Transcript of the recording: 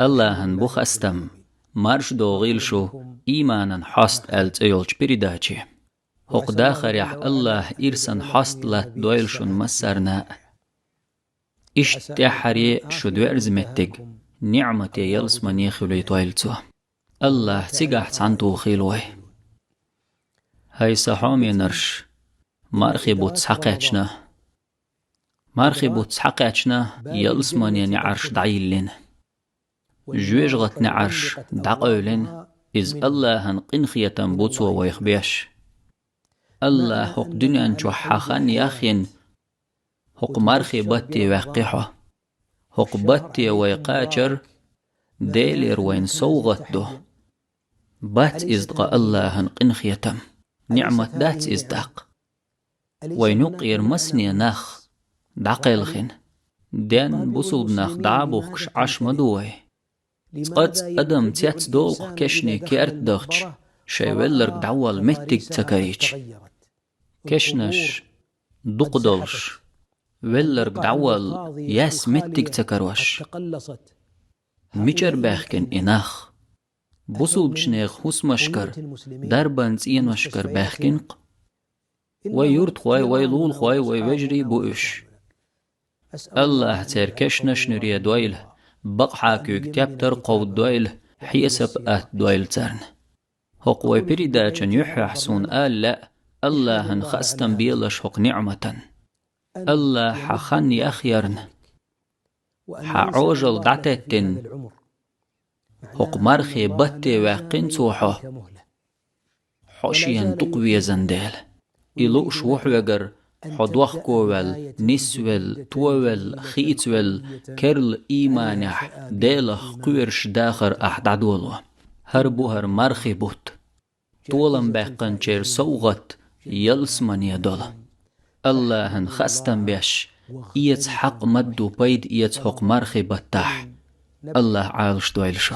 Allah'ın bu hastam marş doğğil şu imanın hast elç eyolç biridaçı. Hoqda xarih Allah irsan hastlat doyl şun masarna. İşte hari şu dörzmettik ni'meti yalsmani khulay toylçu. Allah sigah santu khilway. Hay sahomi nırş markhibut saqachna. markhibut saqachna yalsmani ni'arsh da'illin. جوجغت نعرش دقولن إز الله قنخية بوتو ويخبيش الله حق دنيا جوحخان ياخين حق مرخي بطي وقحه حق بطي ويقاجر ديلر وين صوغت دو بات إزدق الله قنخية نعمة دات إزدق وينقير مسني ناخ دقيلخين دين بوصل ناخ دعبوخش عش مدوي قد أدم تيات دوغ كشني كيرت دغش شي ولرق دعوال متك تكريج كشنش دقدلش ولرق دعوال ياس متك تكروش ميجر باخكن إناخ بوصل بشنيخ حس مشكر دربانز إين مشكر باخكنق ويورت خواي ويلول خواي ويوجري بوش الله تير كشنش نريا دويله بقحاكو كتابتر قود دويل حيسب دويل ترن هقوي بريداچن يححسون لا الله خستن بيلش حق نعمة الله حخن يخيرن حعوجل دعتتن حق مرخي بطي واقين توحو حوشيان تقوي زندال إلوش وحوغر حدوخ كوول نسول توول خيتول كرل إيمانح ديلخ قيرش داخر أحدادولو هربوهر مرخي بوت طولن باقن چير سوغت يلسمن يدول اللهن خستن بيش إيت حق مدو بيد إيت حق مرخي بتاح الله عالش دويلشو